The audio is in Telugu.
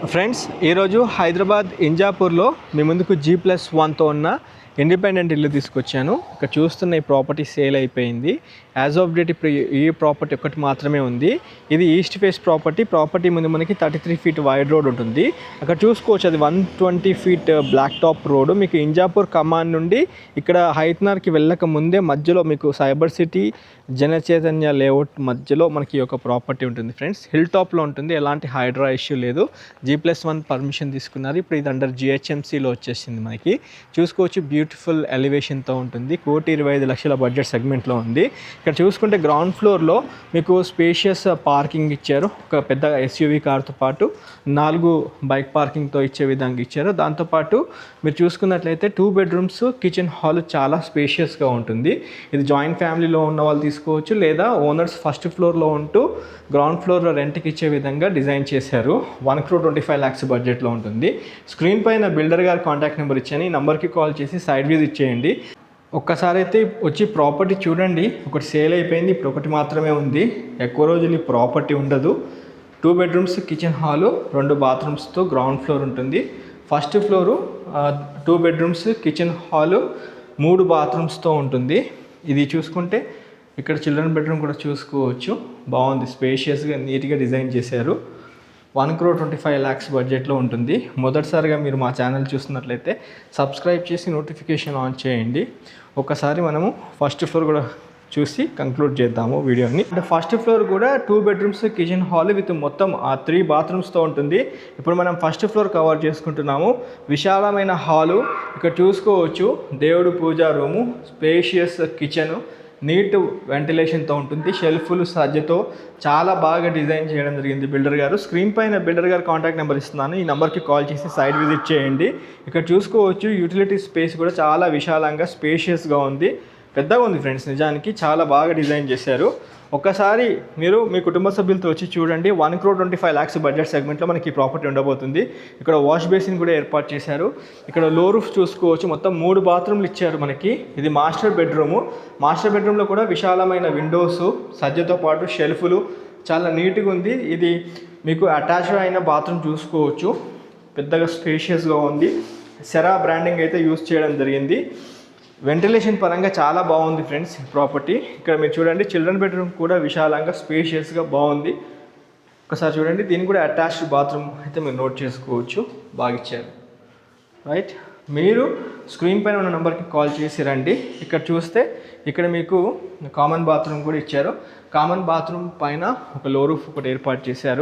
ఫ్రెండ్స్, ఈరోజు హైదరాబాద్ ఇంజాపూర్లో మీ ముందుకు G+1తో ఉన్న ఇండిపెండెంట్ ఇల్లు తీసుకొచ్చాను. ఇక్కడ చూస్తున్న ఈ ప్రాపర్టీ సేల్ అయిపోయింది. యాజ్ ఆఫ్ డేట్ ఇప్పుడు ఈ ప్రాపర్టీ ఒకటి మాత్రమే ఉంది. ఇది ఈస్ట్ ఫేస్ ప్రాపర్టీ ముందు మనకి 33 ఫీట్ వైడ్ రోడ్ ఉంటుంది. అక్కడ చూసుకోవచ్చు, అది 120 ఫీట్ బ్లాక్ టాప్ రోడ్. మీకు ఇంజాపూర్ కమాన్ నుండి ఇక్కడ హైత్నార్కి వెళ్ళక ముందే మధ్యలో మీకు సైబర్ సిటీ జనచైతన్య లేఅవుట్ మధ్యలో మనకి ఒక ప్రాపర్టీ ఉంటుంది ఫ్రెండ్స్. హిల్ టాప్లో ఉంటుంది, ఎలాంటి హైడ్రా ఇష్యూ లేదు. G+1 పర్మిషన్ తీసుకున్నారు. ఇప్పుడు ఇది అండర్ GHMCలో వచ్చేసింది. మనకి చూసుకోవచ్చు, బ్యూటిఫుల్ ఎలివేషన్తో ఉంటుంది. 1,25,00,000 బడ్జెట్ సెగ్మెంట్లో ఉంది. ఇక్కడ చూసుకుంటే గ్రౌండ్ ఫ్లోర్లో మీకు స్పేషియస్ పార్కింగ్ ఇచ్చారు. ఒక పెద్ద SUV కార్తో పాటు 4 బైక్ పార్కింగ్తో ఇచ్చే విధంగా ఇచ్చారు. దాంతోపాటు మీరు చూసుకున్నట్లయితే 2 బెడ్రూమ్స్, కిచెన్ హాల్ చాలా స్పేషియస్గా ఉంటుంది. ఇది జాయింట్ ఫ్యామిలీలో ఉన్న వాళ్ళు తీసుకోవచ్చు, లేదా ఓనర్స్ ఫస్ట్ ఫ్లోర్లో ఉంటూ గ్రౌండ్ ఫ్లోర్లో రెంట్కి ఇచ్చే విధంగా డిజైన్ చేశారు. 1,25,00,000 బడ్జెట్లో ఉంటుంది. స్క్రీన్ పైన బిల్డర్ గారి కాంటాక్ట్ నెంబర్ ఇచ్చాను. ఈ నెంబర్కి కాల్ చేసి సైడ్ విజిట్ చేయండి. ఒక్కసారి అయితే వచ్చి ప్రాపర్టీ చూడండి. ఒకటి సేల్ అయిపోయింది, ఇప్పుడు ఒకటి మాత్రమే ఉంది. ఎక్కువ రోజులు ఈ ప్రాపర్టీ ఉండదు. 2 బెడ్రూమ్స్, కిచెన్ హాలు, 2 బాత్రూమ్స్తో గ్రౌండ్ ఫ్లోర్ ఉంటుంది. First floor 2 bedrooms, kitchen hall, 3 బాత్రూమ్స్తో ఉంటుంది. ఇది చూసుకుంటే ఇక్కడ చిల్డ్రన్ బెడ్రూమ్ కూడా చూసుకోవచ్చు. బాగుంది, స్పేషియస్గా నీట్గా డిజైన్ చేశారు. 1,25,00,000 బడ్జెట్లో ఉంటుంది. మొదటిసారిగా మీరు మా ఛానల్ చూస్తున్నట్లయితే సబ్స్క్రైబ్ చేసి నోటిఫికేషన్ ఆన్ చేయండి. ఒకసారి మనము ఫస్ట్ ఫ్లోర్ కూడా చూసి కంక్లూడ్ చేద్దాము వీడియోని. అంటే ఫస్ట్ ఫ్లోర్ కూడా 2 బెడ్రూమ్స్, కిచెన్ హాల్ విత్ మొత్తం 3 బాత్రూమ్స్తో ఉంటుంది. ఇప్పుడు మనం ఫస్ట్ ఫ్లోర్ కవర్ చేసుకుంటున్నాము. విశాలమైన హాలు, ఇక్కడ చూసుకోవచ్చు, దేవుడు పూజా రూము, స్పేషియస్ కిచెను, నీట్ వెంటిలేషన్తో ఉంటుంది. షెల్ఫ్లు సజ్జతో చాలా బాగా డిజైన్ చేయడం జరిగింది బిల్డర్ గారు. స్క్రీన్ పైన బిల్డర్ గారు కాంటాక్ట్ నెంబర్ ఇస్తున్నాను. ఈ నెంబర్కి కాల్ చేసి సైట్ విజిట్ చేయండి. ఇక్కడ చూసుకోవచ్చు, యూటిలిటీ స్పేస్ కూడా చాలా విశాలంగా స్పేషియస్గా ఉంది. పెద్దగా ఉంది ఫ్రెండ్స్, నిజానికి చాలా బాగా డిజైన్ చేశారు. ఒక్కసారి మీరు మీ కుటుంబ సభ్యులతో వచ్చి చూడండి. 1,25,00,000 బడ్జెట్ సెగ్మెంట్లో మనకి ప్రాపర్టీ ఉండబోతుంది. ఇక్కడ వాష్ బేసిన్ కూడా ఏర్పాటు చేశారు. ఇక్కడ లో రూఫ్ చూసుకోవచ్చు, మొత్తం 3 బాత్రూమ్లు ఇచ్చారు మనకి. ఇది మాస్టర్ బెడ్రూము. మాస్టర్ బెడ్రూమ్లో కూడా విశాలమైన విండోస్, సజ్జతో పాటు షెల్ఫ్లు, చాలా నీట్గా ఉంది. ఇది మీకు అటాచ్డ్ అయిన బాత్రూమ్ చూసుకోవచ్చు, పెద్దగా స్పేషియస్గా ఉంది. సెరా బ్రాండింగ్ అయితే యూస్ చేయడం జరిగింది. వెంటిలేషన్ పరంగా చాలా బాగుంది ఫ్రెండ్స్ ప్రాపర్టీ. ఇక్కడ మీరు చూడండి, చిల్డ్రన్ బెడ్రూమ్ కూడా విశాలంగా స్పేషియస్గా బాగుంది. ఒకసారి చూడండి, దీనికి కూడా అటాచ్డ్ బాత్రూమ్ అయితే మీరు నోట్ చేసుకోవచ్చు, బాగా ఇచ్చారు. రైట్, మీరు స్క్రీన్ పైన ఉన్న నెంబర్కి కాల్ చేసి రండి. ఇక్కడ చూస్తే ఇక్కడ మీకు కామన్ బాత్రూమ్ కూడా ఇచ్చారు. కామన్ బాత్రూమ్ పైన ఒక లో రూఫ్ ఒకటి ఏర్పాటు చేశారు.